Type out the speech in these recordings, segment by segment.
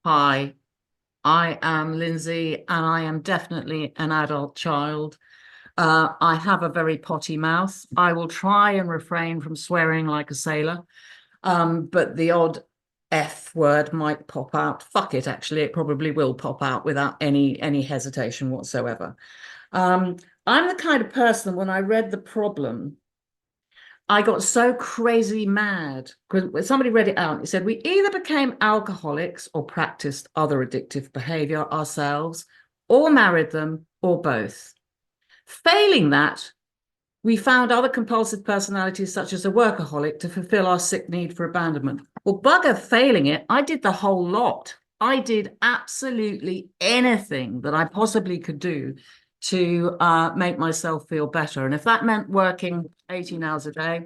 Hi, I am Lindsay and I am definitely an adult child. I have a very potty mouth. I will try and refrain from swearing like a sailor, but the odd F word might pop out. Fuck it, actually, it probably will pop out without any hesitation whatsoever. Um, I'm the kind of person when I read the problem, I got so crazy mad because somebody read it out and it said we either became alcoholics or practiced other addictive behavior ourselves, or married them, or both. Failing that, we found other compulsive personalities, such as a workaholic, to fulfill our sick need for abandonment. Well, bugger failing it, I did the whole lot. I did absolutely anything that I possibly could do to make myself feel better. And if that meant working 18 hours a day,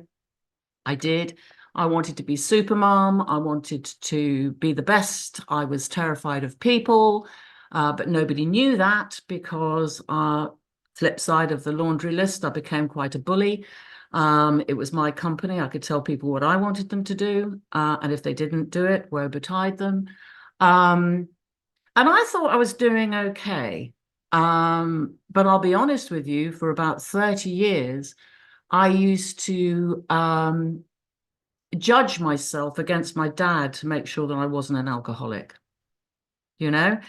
I did. I wanted to be super mom. I wanted to be the best. I was terrified of people, but nobody knew that because flip side of the laundry list, I became quite a bully. It was my company. I could tell people what I wanted them to do, and if they didn't do it, woe betide them. Um, and I thought I was doing okay. But I'll be honest with you, for about 30 years, I used to judge myself against my dad to make sure that I wasn't an alcoholic, you know?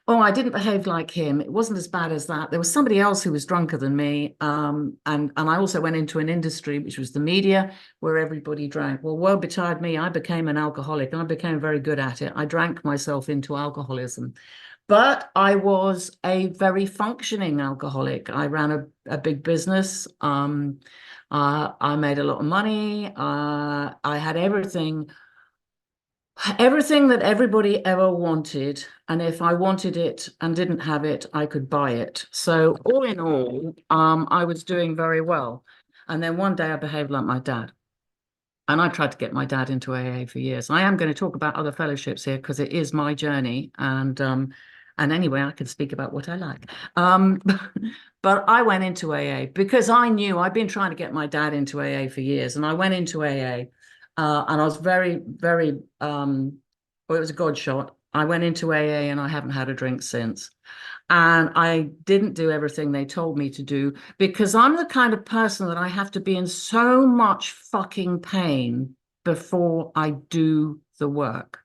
Oh, I didn't behave like him. It wasn't as bad as that. There was somebody else who was drunker than me. And I also went into an industry, which was the media, where everybody drank. Well, woe betide me, I became an alcoholic and I became very good at it. I drank myself into alcoholism. But I was a very functioning alcoholic. I ran a big business. I made a lot of money. I had everything that everybody ever wanted. And if I wanted it and didn't have it, I could buy it. So all in all, I was doing very well. And then one day I behaved like my dad. And I tried to get my dad into AA for years. I am going to talk about other fellowships here because it is my journey. And anyway, I can speak about what I like. Um, but I went into AA because I knew I'd been trying to get my dad into AA for years. And I went into AA and I was well, it was a God shot. I went into AA and I haven't had a drink since. And I didn't do everything they told me to do because I'm the kind of person that I have to be in so much fucking pain before I do the work.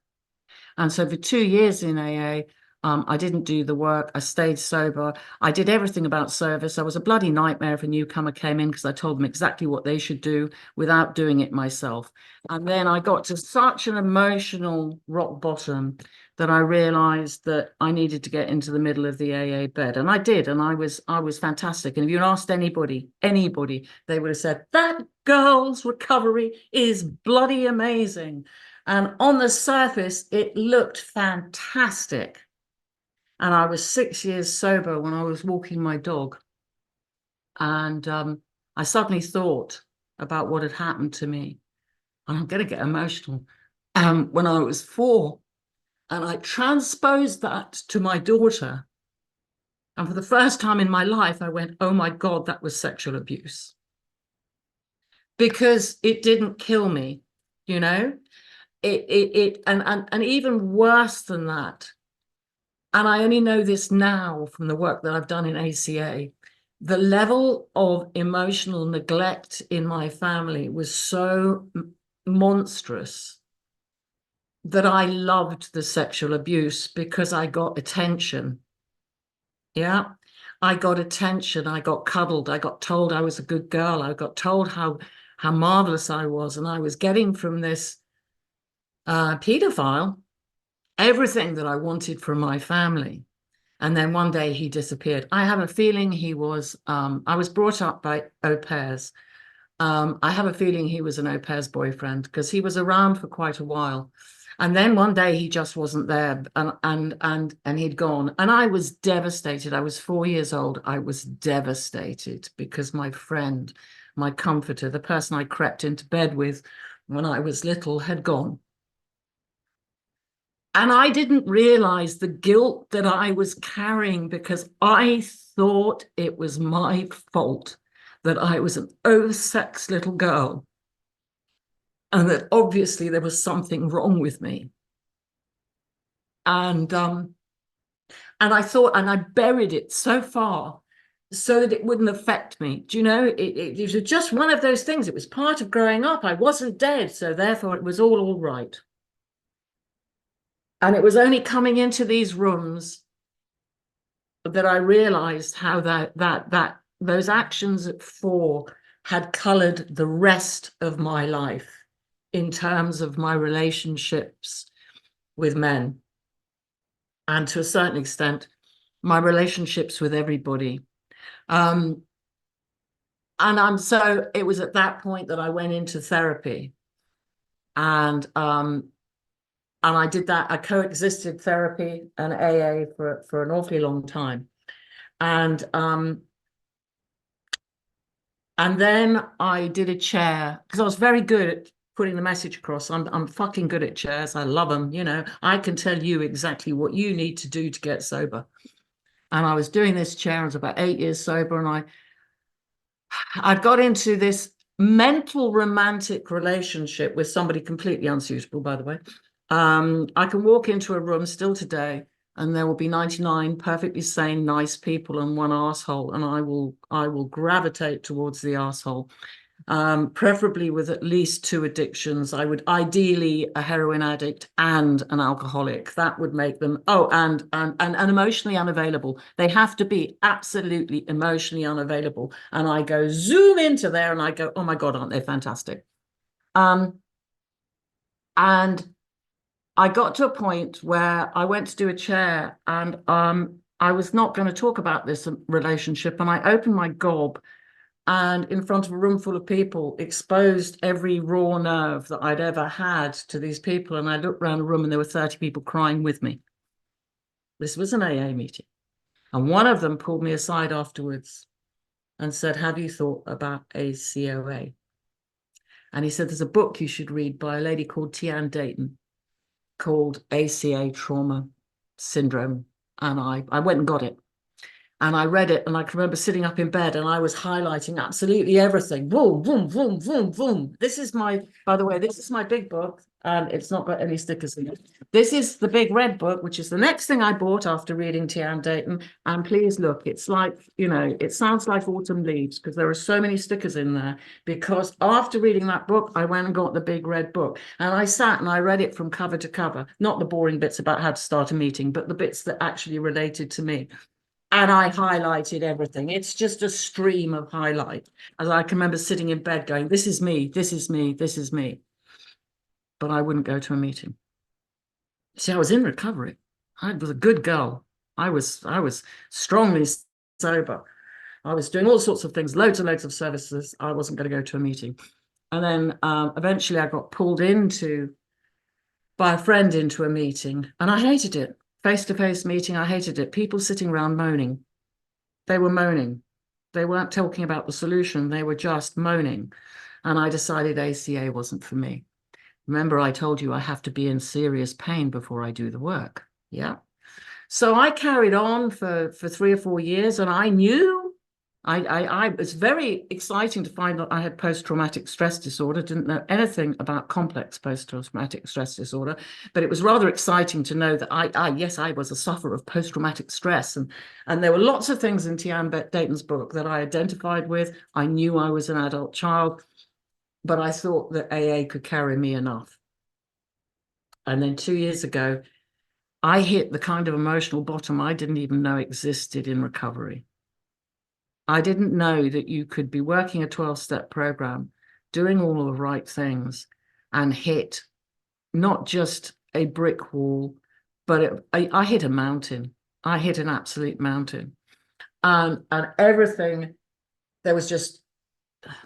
And so for 2 years in AA, I didn't do the work. I stayed sober. I did everything about service. I was a bloody nightmare if a newcomer came in because I told them exactly what they should do without doing it myself. And then I got to such an emotional rock bottom that I realized that I needed to get into the middle of the AA bed. And I did, and I was fantastic. And if you asked anybody, they would have said, that girl's recovery is bloody amazing. And on the surface, it looked fantastic. And I was 6 years sober when I was walking my dog. And I suddenly thought about what had happened to me. And I'm going to get emotional. When I was 4, and I transposed that to my daughter. And for the first time in my life, I went, oh my God, that was sexual abuse. Because it didn't kill me, you know? And even worse than that, and I only know this now from the work that I've done in ACA, the level of emotional neglect in my family was so monstrous that I loved the sexual abuse because I got attention. Yeah. I got attention. I got cuddled. I got told I was a good girl. I got told how marvelous I was. And I was getting from this pedophile everything that I wanted from my family. And then one day he disappeared. I have a feeling I was brought up by au pairs. I have a feeling he was an au pair's boyfriend because he was around for quite a while. And then one day he just wasn't there and he'd gone. And I was devastated. I was 4 years old. I was devastated because my friend, my comforter, the person I crept into bed with when I was little had gone. And I didn't realize the guilt that I was carrying because I thought it was my fault that I was an oversexed little girl and that obviously there was something wrong with me. And I thought, and I buried it so far so that it wouldn't affect me. Do you know, it was just one of those things. It was part of growing up. I wasn't dead, so therefore it was all right. And it was only coming into these rooms that I realized how those actions at 4 had colored the rest of my life in terms of my relationships with men, and to a certain extent, my relationships with everybody. And so it was at that point that I went into therapy, and I did that. I coexisted therapy and AA for an awfully long time, and then I did a chair because I was very good at putting the message across. I'm fucking good at chairs. I love them. You know, I can tell you exactly what you need to do to get sober. And I was doing this chair. I was about 8 years sober, and I'd got into this mental romantic relationship with somebody completely unsuitable, by the way. I can walk into a room still today, and there will be 99 perfectly sane, nice people and one asshole, and I will gravitate towards the asshole. Preferably with at least 2 addictions. I would ideally a heroin addict and an alcoholic. That would make them, and emotionally unavailable. They have to be absolutely emotionally unavailable. And I go zoom into there and I go, oh my God, aren't they fantastic? And I got to a point where I went to do a chair, and I was not going to talk about this relationship. And I opened my gob, and in front of a room full of people, exposed every raw nerve that I'd ever had to these people. And I looked around the room, and there were 30 people crying with me. This was an AA meeting. And one of them pulled me aside afterwards and said, have you thought about ACOA? And he said, there's a book you should read by a lady called Tian Dayton called ACA Trauma Syndrome. And I went and got it. And I read it, and I can remember sitting up in bed, and I was highlighting absolutely everything. Boom, boom, boom, boom, boom. This is by the way, this is my big book, and it's not got any stickers in it. This is the big red book, which is the next thing I bought after reading Tian Dayton. And please look, it's like, you know, it sounds like autumn leaves because there are so many stickers in there. Because after reading that book, I went and got the big red book, and I sat and I read it from cover to cover, not the boring bits about how to start a meeting, but the bits that actually related to me. And I highlighted everything. It's just a stream of highlight. As I can remember sitting in bed going, this is me, this is me, this is me. But I wouldn't go to a meeting. See, I was in recovery. I was a good girl. I was strongly sober. I was doing all sorts of things, loads and loads of services. I wasn't going to go to a meeting. And then eventually I got pulled by a friend into a meeting, and I hated it. Face-to-face meeting, I hated it. People sitting around moaning. They were moaning. They weren't talking about the solution. They were just moaning. And I decided ACA wasn't for me. Remember, I told you I have to be in serious pain before I do the work. Yeah. So I carried on for 3 or 4 years, and I knew it's very exciting to find that I had post-traumatic stress disorder. Didn't know anything about complex post-traumatic stress disorder, but it was rather exciting to know that I was a sufferer of post-traumatic stress. And there were lots of things in Tian Dayton's book that I identified with. I knew I was an adult child, but I thought that AA could carry me enough. And then 2 years ago, I hit the kind of emotional bottom I didn't even know existed in recovery. I didn't know that you could be working a 12-step program, doing all of the right things, and hit not just a brick wall, but I hit a mountain. I hit an absolute mountain. And everything, there was just,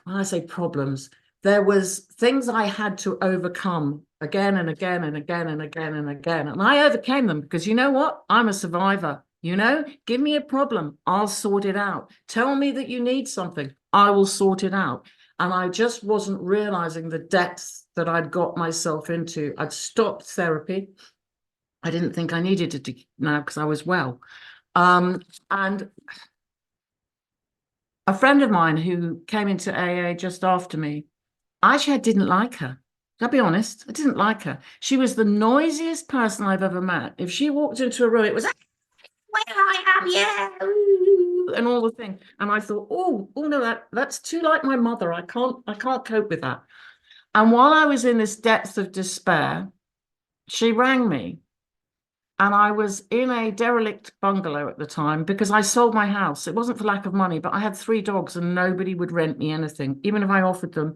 when I say problems, there was things I had to overcome again and again and again and again and again. And I overcame them because you know what? I'm a survivor. You know, give me a problem, I'll sort it out. Tell me that you need something, I will sort it out. And I just wasn't realizing the depths that I'd got myself into. I'd stopped therapy. I didn't think I needed it now because I was well. And a friend of mine who came into AA just after me, actually, I didn't like her. I'll be honest, I didn't like her. She was the noisiest person I've ever met. If she walked into a room, it was, where I am, yeah, ooh, and all the thing. And I thought, oh no, that's too like my mother. I can't cope with that. And while I was in this depth of despair, she rang me. And I was in a derelict bungalow at the time because I sold my house. It wasn't for lack of money, but I had 3 dogs and nobody would rent me anything. Even if I offered them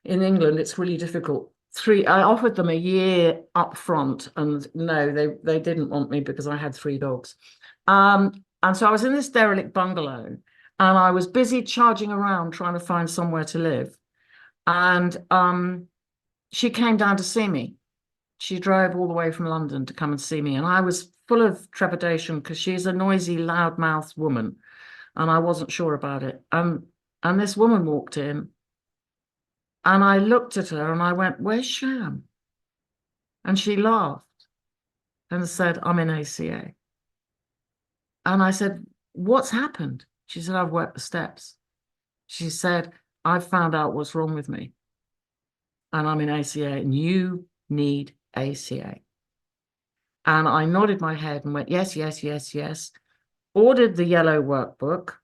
in England, it's really difficult. I offered them a year up front, and no, they didn't want me because I had 3 dogs. And so I was in this derelict bungalow and I was busy charging around trying to find somewhere to live. And she came down to see me. She drove all the way from London to come and see me. And I was full of trepidation because she's a noisy, loudmouthed woman. And I wasn't sure about it. And this woman walked in and I looked at her and I went, where's Sham? And she laughed and said, I'm in ACA. And I said, what's happened? She said, I've worked the steps. She said, I've found out what's wrong with me. And I'm in ACA and you need ACA. And I nodded my head and went, yes, yes, yes, yes. Ordered the yellow workbook,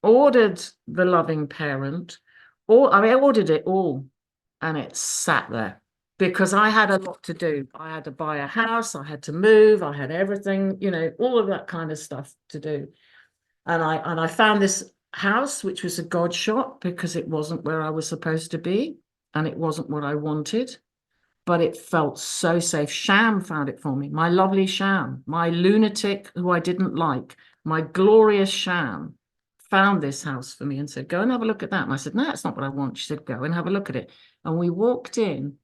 ordered the loving parent, I ordered it all, and it sat there because I had a lot to do. I had to buy a house, I had to move, I had everything, all of that kind of stuff to do. And I found this house, which was a God shot because it wasn't where I was supposed to be, and it wasn't what I wanted. But it felt so safe. Sham found it for me. My lovely Sham, my lunatic who I didn't like, my glorious Sham found this house for me and said, go and have a look at that. And I said, no, that's not what I want. She said, go and have a look at it. And we walked in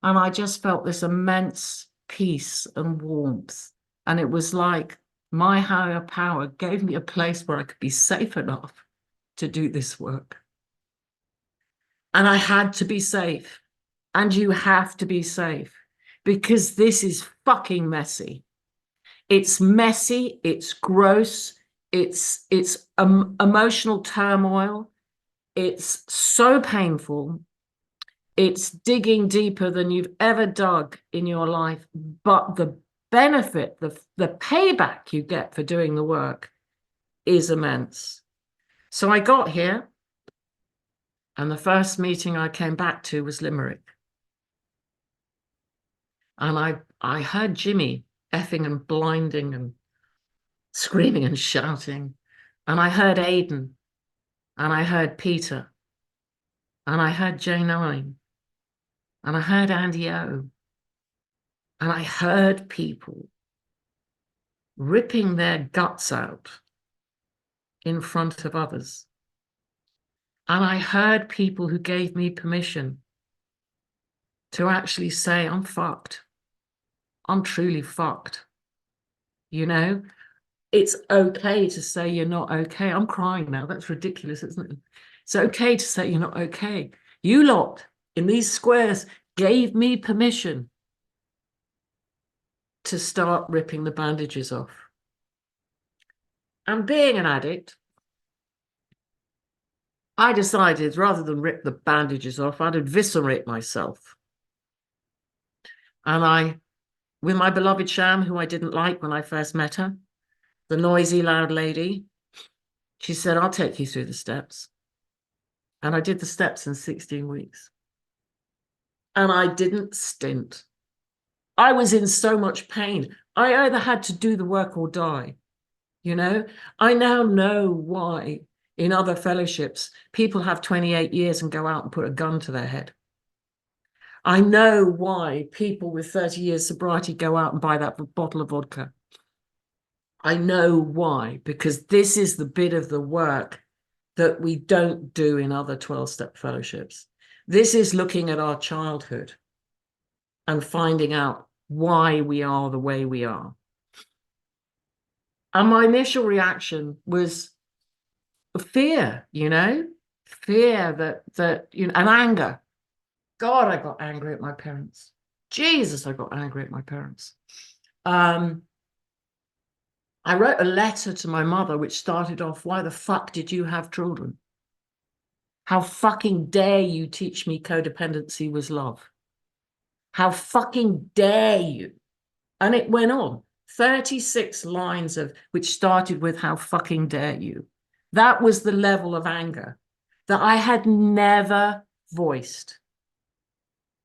and I just felt this immense peace and warmth. And it was like my higher power gave me a place where I could be safe enough to do this work. And I had to be safe. And you have to be safe because this is fucking messy. It's messy, it's gross, it's emotional turmoil. It's so painful. It's digging deeper than you've ever dug in your life. But the benefit, the payback you get for doing the work is immense. So I got here and the first meeting I came back to was Limerick. And I heard Jimmy effing and blinding and screaming and shouting. And I heard Aidan. And I heard Peter. And I heard J9. And I heard Andy O. And I heard people ripping their guts out in front of others. And I heard people who gave me permission to actually say, I'm fucked. I'm truly fucked. It's okay to say you're not okay. I'm crying now. That's ridiculous, isn't it? It's okay to say you're not okay. You lot in these squares gave me permission to start ripping the bandages off. And being an addict, I decided rather than rip the bandages off, I'd eviscerate myself. And with my beloved Sham, who I didn't like when I first met her, the noisy, loud lady, she said, I'll take you through the steps. And I did the steps in 16 weeks. And I didn't stint. I was in so much pain. I either had to do the work or die. I now know why in other fellowships, people have 28 years and go out and put a gun to their head. I know why people with 30 years sobriety go out and buy that bottle of vodka. I know why, because this is the bit of the work that we don't do in other 12-step fellowships. This is looking at our childhood and finding out why we are the way we are. And my initial reaction was fear, fear and anger. God, I got angry at my parents. Jesus, I got angry at my parents. I wrote a letter to my mother, which started off, why the fuck did you have children? How fucking dare you teach me codependency was love? How fucking dare you? And it went on. 36 lines of which started with how fucking dare you. That was the level of anger that I had never voiced.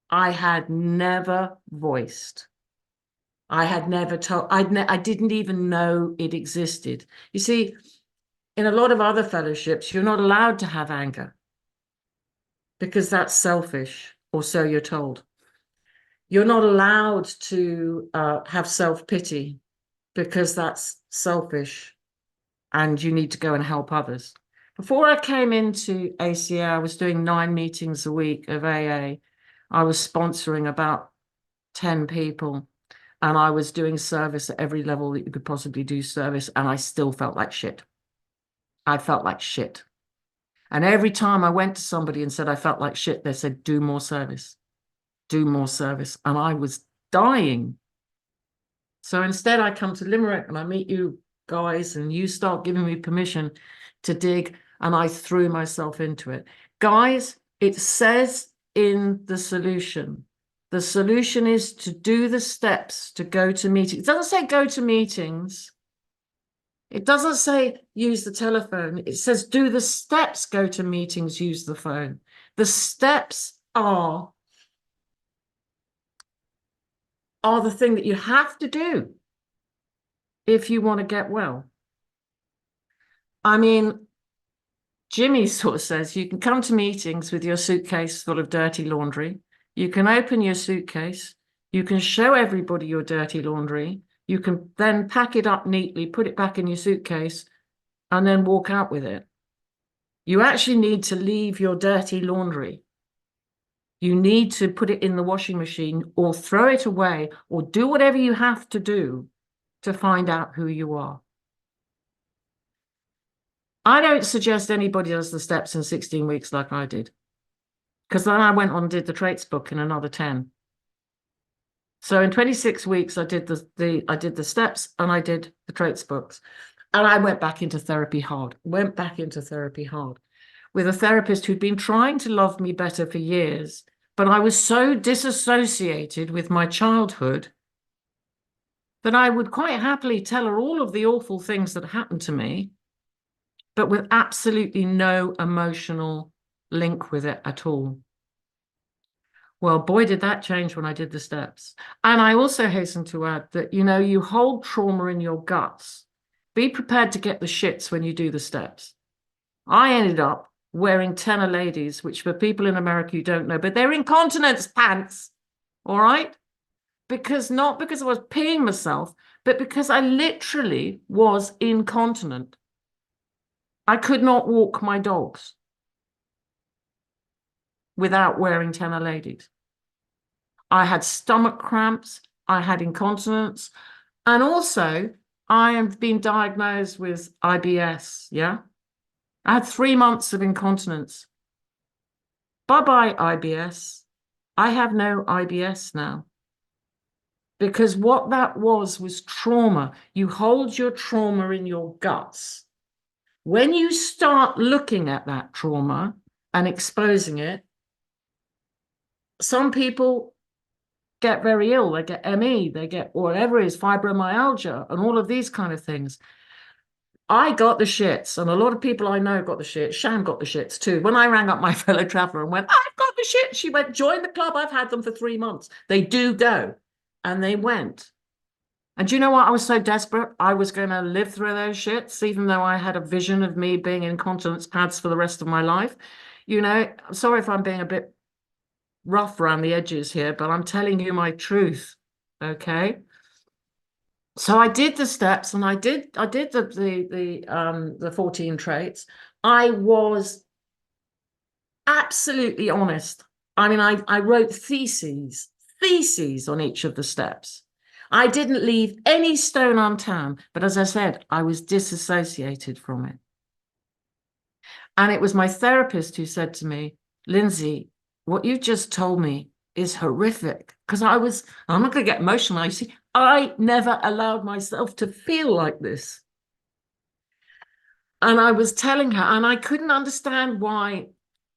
I had never voiced. I had never told, I didn't even know it existed. You see, in a lot of other fellowships, you're not allowed to have anger because that's selfish, or so you're told. You're not allowed to have self-pity because that's selfish and you need to go and help others. Before I came into ACA, I was doing 9 meetings a week of AA. I was sponsoring about 10 people, and I was doing service at every level that you could possibly do service, and I still felt like shit. I felt like shit. And every time I went to somebody and said I felt like shit, they said, do more service, do more service. And I was dying. So instead, I come to Limerick and I meet you guys, and you start giving me permission to dig, and I threw myself into it. Guys, it says in the solution is to do the steps to go to meetings. It doesn't say go to meetings. It doesn't say use the telephone. It says do the steps, go to meetings, use the phone. The steps are the thing that you have to do if you want to get well. I mean, Jimmy sort of says you can come to meetings with your suitcase full of dirty laundry. You can open your suitcase. You can show everybody your dirty laundry. You can then pack it up neatly, put it back in your suitcase, and then walk out with it. You actually need to leave your dirty laundry. You need to put it in the washing machine or throw it away or do whatever you have to do to find out who you are. I don't suggest anybody does the steps in 16 weeks like I did, because then I went on and did the traits book in another 10. So in 26 weeks, I did the steps and I did the traits books. And I went back into therapy hard, with a therapist who'd been trying to love me better for years. But I was so disassociated with my childhood that I would quite happily tell her all of the awful things that happened to me, but with absolutely no emotional link with it at all. Well, boy, did that change when I did the steps. And I also hasten to add that, you hold trauma in your guts. Be prepared to get the shits when you do the steps. I ended up wearing tenor ladies, which for people in America you don't know, but they're incontinence pants, all right? Not because I was peeing myself, but because I literally was incontinent. I could not walk my dogs without wearing tenor ladies. I had stomach cramps, I had incontinence, and also I have been diagnosed with IBS, yeah? I had 3 months of incontinence. Bye-bye, IBS. I have no IBS now. Because what that was trauma. You hold your trauma in your guts. When you start looking at that trauma and exposing it, some people get very ill. They get ME, they get whatever it is, fibromyalgia, and all of these kind of things. I got the shits, and a lot of people I know got the shits. Shan got the shits too. When I rang up my fellow traveler and went, I've got the shits, she went, join the club. I've had them for 3 months. They do go. And they went. And do you know what? I was so desperate. I was going to live through those shits, even though I had a vision of me being in continence pads for the rest of my life. I'm sorry if I'm being a bit rough around the edges here, but I'm telling you my truth. Okay. So I did the steps, and I did the 14 traits. I was absolutely honest. I mean, I wrote theses on each of the steps. I didn't leave any stone unturned, but as I said, I was disassociated from it. And it was my therapist who said to me, Lindsay, what you just told me is horrific. Because I'm not going to get emotional. You see, I never allowed myself to feel like this. And I was telling her, and I couldn't understand why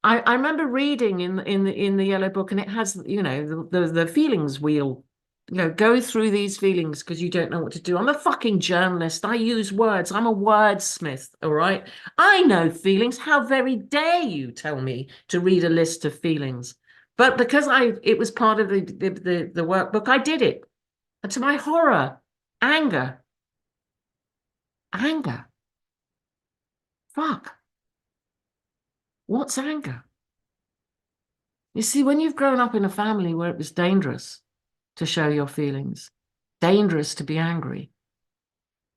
I remember reading in the yellow book, and it has, you know, the feelings wheel. You know, go through these feelings because you don't know what to do. I'm a fucking journalist. I use words. I'm a wordsmith, all right? I know feelings. How very dare you tell me to read a list of feelings? But because it was part of the workbook, I did it. And to my horror, anger, anger. Fuck. What's anger? You see, when you've grown up in a family where it was dangerous to show your feelings, dangerous to be angry,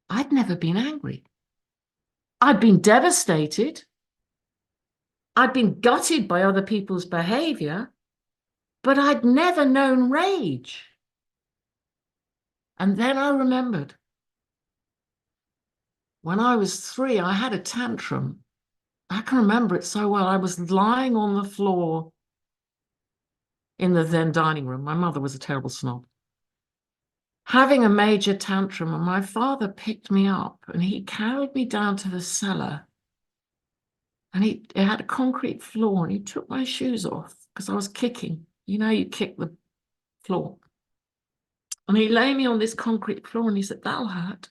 I'd never been angry. I'd been devastated. I'd been gutted by other people's behavior, but I'd never known rage. And then I remembered when I was 3, I had a tantrum. I can remember it so well. I was lying on the floor in the then dining room. My mother was a terrible snob, having a major tantrum, and my father picked me up and he carried me down to the cellar, and it had a concrete floor, and he took my shoes off because I was kicking. You know, you kick the floor. And he lay me on this concrete floor and he said, "That'll hurt.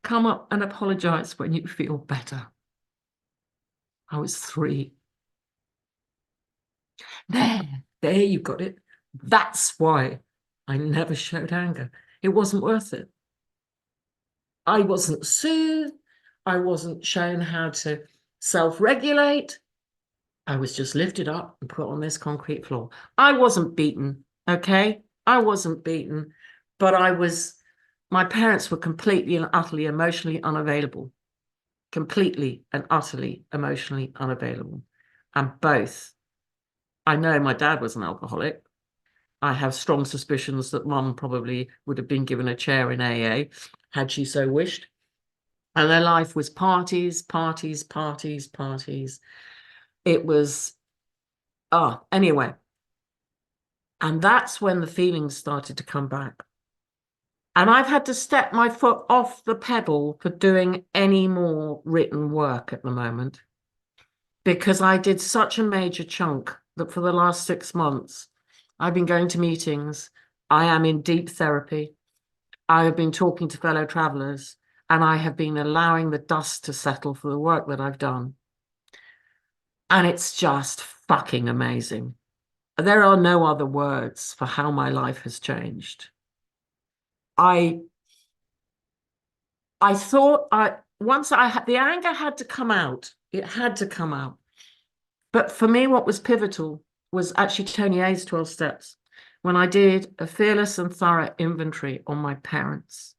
Come up and apologize when you feel better." I was 3. There you got it. That's why I never showed anger. It wasn't worth it. I wasn't soothed. I wasn't shown how to self-regulate. I was just lifted up and put on this concrete floor. I wasn't beaten, okay? I wasn't beaten, but my parents were completely and utterly emotionally unavailable. Completely and utterly emotionally unavailable. And both, I know my dad was an alcoholic. I have strong suspicions that mum probably would have been given a chair in AA had she so wished. And their life was parties, parties, parties, parties. It was, anyway. And that's when the feelings started to come back. And I've had to step my foot off the pedal for doing any more written work at the moment, because I did such a major chunk that for the last 6 months, I've been going to meetings. I am in deep therapy. I have been talking to fellow travelers, and I have been allowing the dust to settle for the work that I've done. And it's just fucking amazing. There are no other words for how my life has changed. I thought once I had the anger had to come out. It had to come out. But for me, what was pivotal was actually Tony A's 12 steps, when I did a fearless and thorough inventory on my parents.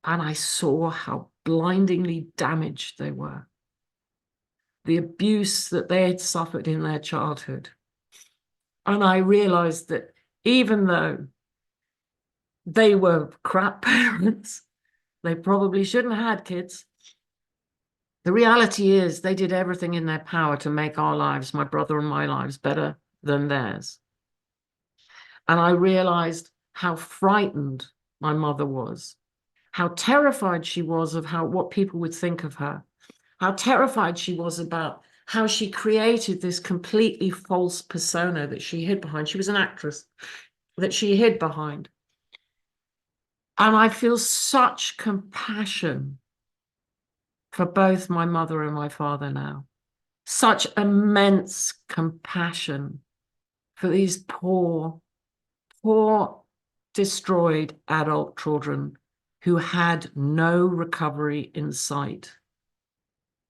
And I saw how blindingly damaged they were. The abuse that they had suffered in their childhood. And I realized that even though they were crap parents, they probably shouldn't have had kids. The reality is they did everything in their power to make our lives, my brother and my lives, better than theirs. And I realized how frightened my mother was, how terrified she was of what people would think of her, how terrified she was about how she created this completely false persona that she hid behind. She was an actress that she hid behind. And I feel such compassion for both my mother and my father now. Such immense compassion for these poor, destroyed adult children who had no recovery in sight.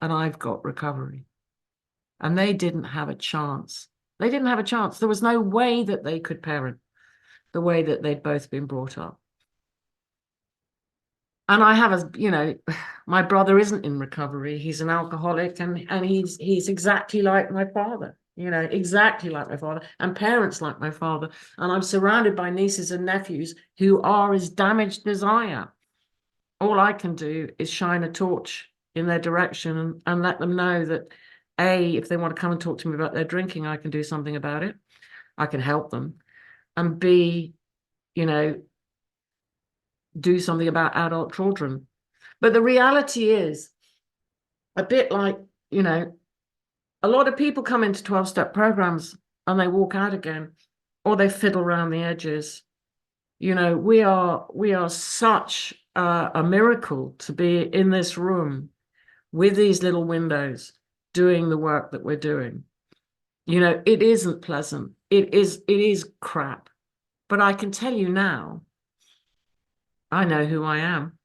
And I've got recovery. And they didn't have a chance. They didn't have a chance. There was no way that they could parent the way that they'd both been brought up. And I have my brother isn't in recovery. He's an alcoholic, and he's exactly like my father, exactly like my father, and parents like my father. And I'm surrounded by nieces and nephews who are as damaged as I am. All I can do is shine a torch in their direction and let them know that, A, if they want to come and talk to me about their drinking, I can do something about it. I can help them. And B, do something about adult children. But the reality is, a bit like, A lot of people come into 12-step programs and they walk out again, or they fiddle around the edges. You know, we are such a miracle to be in this room with these little windows doing the work that we're doing. You know, it isn't pleasant. It is crap. But I can tell you now, I know who I am.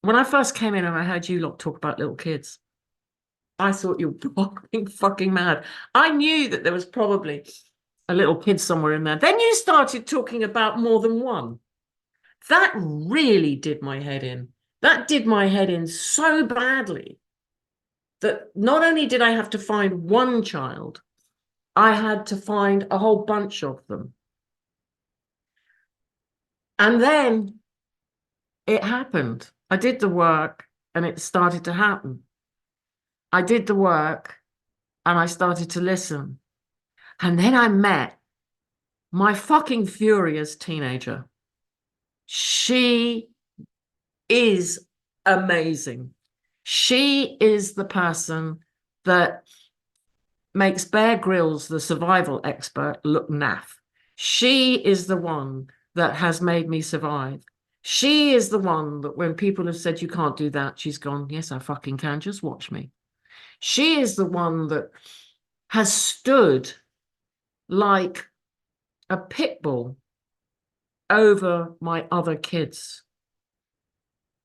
When I first came in and I heard you lot talk about little kids, I thought you were fucking mad. I knew that there was probably a little kid somewhere in there. Then you started talking about more than one. That really did my head in. That did my head in so badly that not only did I have to find one child, I had to find a whole bunch of them. And then it happened. I did the work and it started to happen. I did the work and I started to listen. And then I met my fucking furious teenager. She is amazing. She is the person that makes Bear Grylls, the survival expert, look naff. She is the one that has made me survive. She is the one that when people have said you can't do that, she's gone, yes, I fucking can, just watch me. She is the one that has stood like a pit bull over my other kids.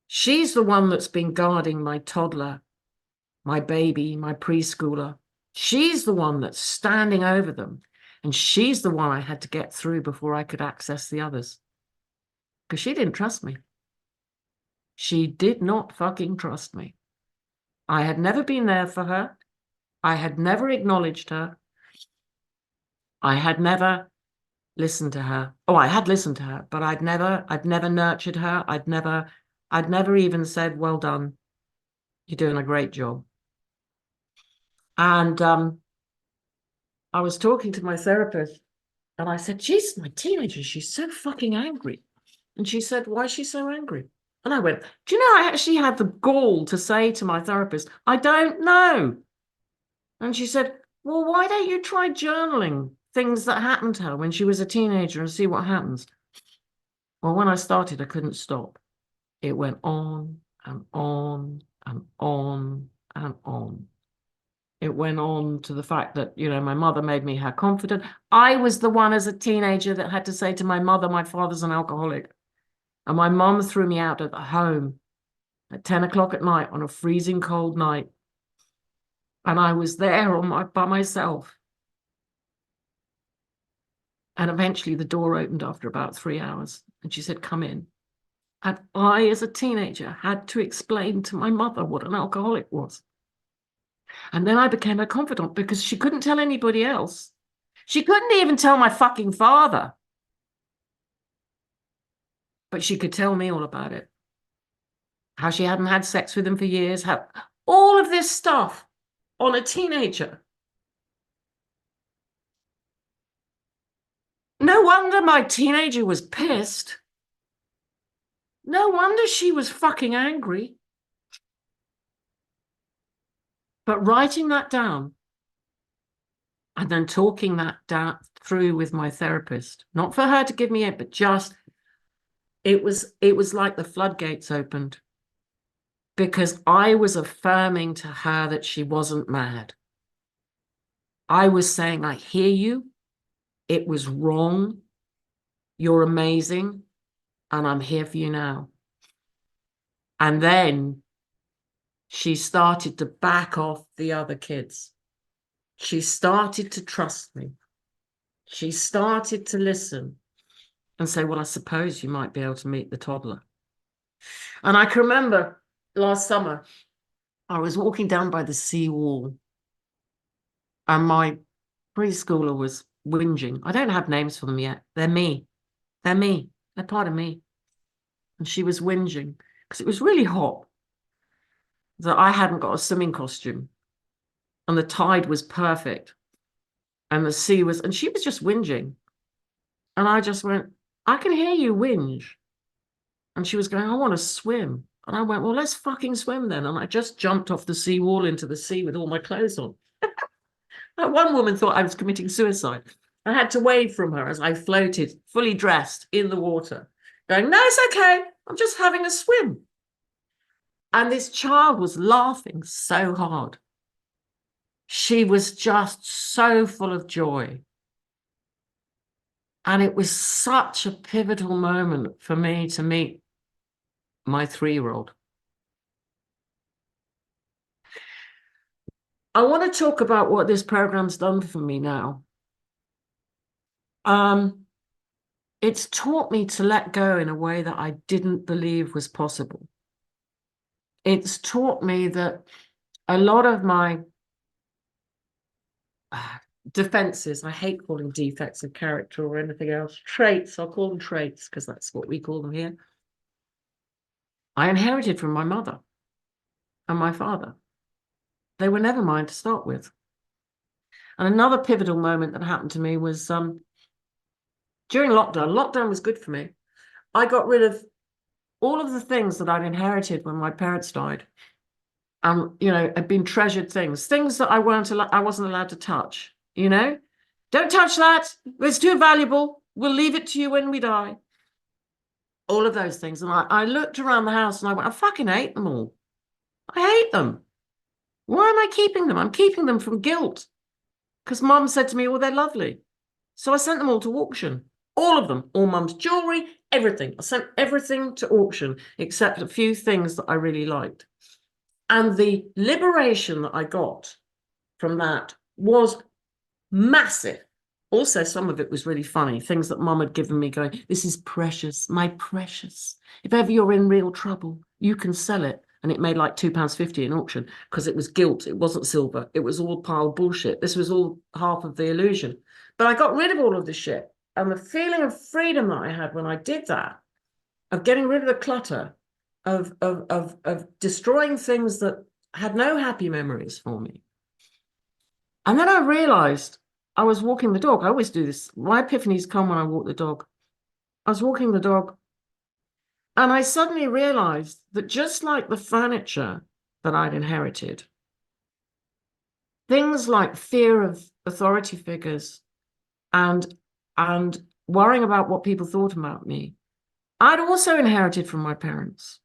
She's the one that's been guarding my toddler, my baby, my preschooler. She's the one that's standing over them. And she's the one I had to get through before I could access the others. Because she didn't trust me. She did not fucking trust me. I had never been there for her. I had never acknowledged her. I had never listened to her. Oh, I had listened to her, but I'd never nurtured her. I'd never even said, well done. You're doing a great job. And I was talking to my therapist and I said, geez, my teenager, she's so fucking angry. And she said, why is she so angry? And I went, do you know, I actually had the gall to say to my therapist, I don't know. And she said, well, why don't you try journaling things that happened to her when she was a teenager and see what happens? Well, when I started, I couldn't stop. It went on and on and on and on. It went on to the fact that, you know, my mother made me her confidant. I was the one as a teenager that had to say to my mother, my father's an alcoholic. And my mum threw me out of the home at 10 o'clock at night on a freezing cold night. And I was there by myself. And eventually the door opened after about 3 hours. And she said, come in. And I, as a teenager, had to explain to my mother what an alcoholic was. And then I became her confidant because she couldn't tell anybody else. She couldn't even tell my fucking father. But she could tell me all about it. How she hadn't had sex with him for years. How all of this stuff on a teenager. No wonder my teenager was pissed. No wonder she was fucking angry. But writing that down and then talking that down through with my therapist, not for her to give me it, but just, it was like the floodgates opened because I was affirming to her that she wasn't mad. I was saying, I hear you. It was wrong. You're amazing. And I'm here for you now. And then she started to back off the other kids. She started to trust me. She started to listen and say, well, I suppose you might be able to meet the toddler. And I can remember last summer, I was walking down by the seawall and my preschooler was whinging. I don't have names for them yet. They're me. They're me. They're part of me. And she was whinging because it was really hot that I hadn't got a swimming costume and the tide was perfect and the sea was, and she was just whinging. And I just went, I can hear you whinge. And she was going, I want to swim. And I went, well, let's fucking swim then. And I just jumped off the seawall into the sea with all my clothes on. One woman thought I was committing suicide. I had to wave from her as I floated, fully dressed, in the water, going, no, it's okay. I'm just having a swim. And this child was laughing so hard. She was just so full of joy. And it was such a pivotal moment for me to meet my 3-year-old. I want to talk about what this program's done for me now. It's taught me to let go in a way that I didn't believe was possible. It's taught me that a lot of my defenses, I hate calling defects of character or anything else, traits, I'll call them traits because that's what we call them here, I inherited from my mother and my father. They were never mine to start with. And another pivotal moment that happened to me was during lockdown. Lockdown was good for me. I got rid of all of the things that I'd inherited when my parents died. You know, had been treasured things that I wasn't allowed to touch, you know? Don't touch that. It's too valuable. We'll leave it to you when we die. All of those things. And I looked around the house and I went, I fucking hate them all. I hate them. Why am I keeping them? I'm keeping them from guilt. Because Mum said to me, well, they're lovely. So I sent them all to auction. All of them. All Mum's jewelry, everything. I sent everything to auction except a few things that I really liked. And the liberation that I got from that was massive. Also, some of it was really funny. Things that Mum had given me going, this is precious, my precious. If ever you're in real trouble, you can sell it. And it made like £2.50 in auction because it was gilt. It wasn't silver. It was all piled bullshit. This was all half of the illusion. But I got rid of all of the shit. And the feeling of freedom that I had when I did that, of getting rid of the clutter, of destroying things that had no happy memories for me. And then I realized I was walking the dog. I always do this. My epiphanies come when I walk the dog. I was walking the dog and I suddenly realized that just like the furniture that I'd inherited, things like fear of authority figures and worrying about what people thought about me, I'd also inherited from my parents.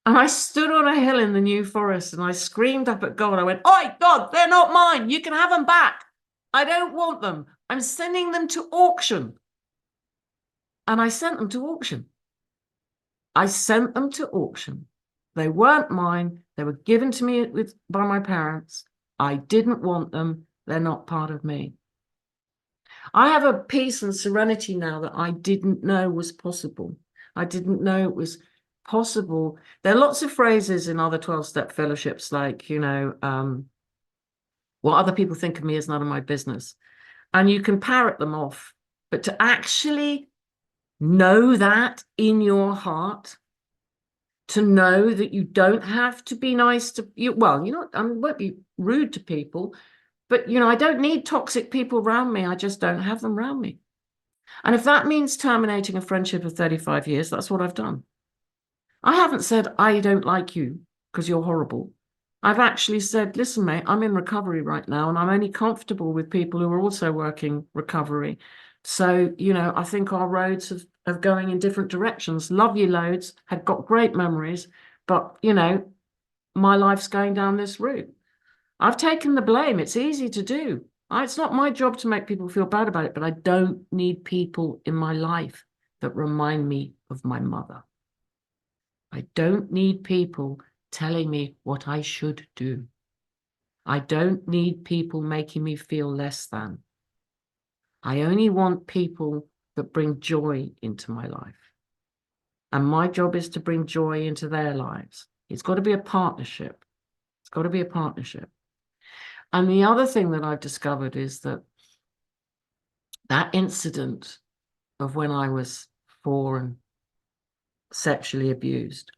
And I stood on a hill in the New Forest and I screamed up at God. I went, "Oi, God, they're not mine. You can have them back. I don't want them. I'm sending them to auction." And I sent them to auction. I sent them to auction. They weren't mine. They were given to me by my parents. I didn't want them. They're not part of me. I have a peace and serenity now that I didn't know was possible. I didn't know it was possible. There are lots of phrases in other 12-step fellowships like, you know, what other people think of me is none of my business. And you can parrot them off. But to actually know that in your heart, to know that you don't have to be nice to you. Well, you know, I won't be rude to people, but, you know, I don't need toxic people around me. I just don't have them around me. And if that means terminating a friendship of 35 years, that's what I've done. I haven't said, I don't like you because you're horrible. I've actually said, listen, mate, I'm in recovery right now and I'm only comfortable with people who are also working recovery. So, you know, I think our roads of going in different directions. Love you loads, had got great memories, but, you know, my life's going down this route. I've taken the blame. It's easy to do. It's not my job to make people feel bad about it, but I don't need people in my life that remind me of my mother. I don't need people telling me what I should do. I don't need people making me feel less than. I only want people that bring joy into my life. And my job is to bring joy into their lives. It's got to be a partnership. It's got to be a partnership. And the other thing that I've discovered is that incident of when I was 4 and sexually abused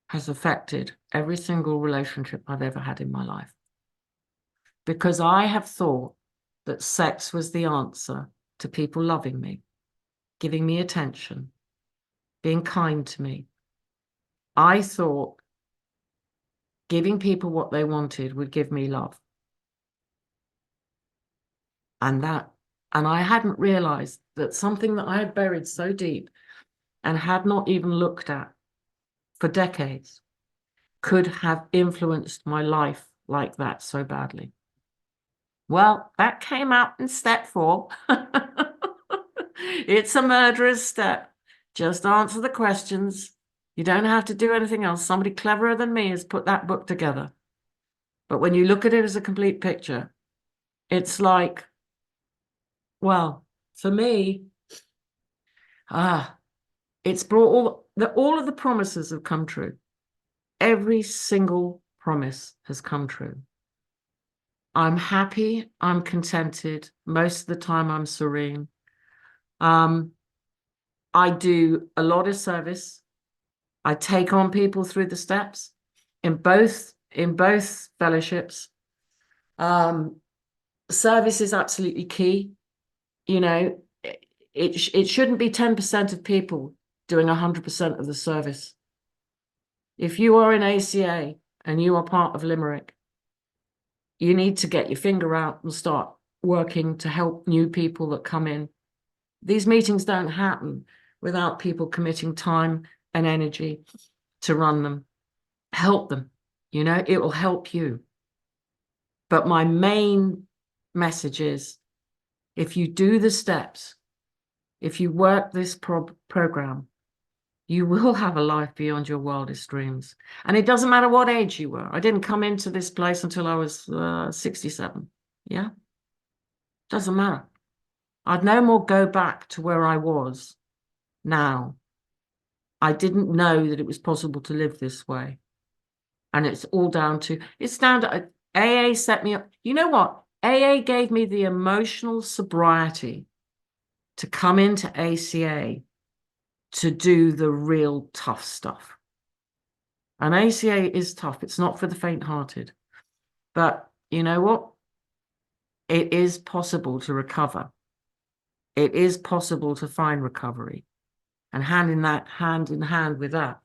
has affected every single relationship I've ever had in my life. Because I have thought that sex was the answer to people loving me, giving me attention, being kind to me. I thought giving people what they wanted would give me love. And I hadn't realized that something that I had buried so deep and had not even looked at for decades could have influenced my life like that so badly. Well, that came out in step 4. It's a murderer's step. Just answer the questions. You don't have to do anything else. Somebody cleverer than me has put that book together. But when you look at it as a complete picture, it's like, well, for me, it's brought all of the promises have come true. Every single promise has come true. I'm happy, I'm contented. Most of the time I'm serene. I do a lot of service. I take on people through the steps in both fellowships. Service is absolutely key. You know, it shouldn't be 10% of people doing 100% of the service. If you are in ACA and you are part of Limerick, you need to get your finger out and start working to help new people that come in. These meetings don't happen without people committing time and energy to run them. Help them, you know, it will help you. But my main message is, if you do the steps, if you work this program, you will have a life beyond your wildest dreams. And it doesn't matter what age you were. I didn't come into this place until I was 67. Yeah. Doesn't matter. I'd no more go back to where I was now. I didn't know that it was possible to live this way. And it's down to AA set me up. You know what? AA gave me the emotional sobriety to come into ACA to do the real tough stuff. And ACA is tough. It's not for the faint-hearted. But you know what? It is possible to recover. It is possible to find recovery. And hand in hand with that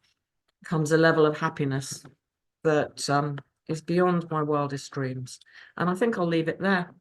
comes a level of happiness that is beyond my wildest dreams. And I think I'll leave it there.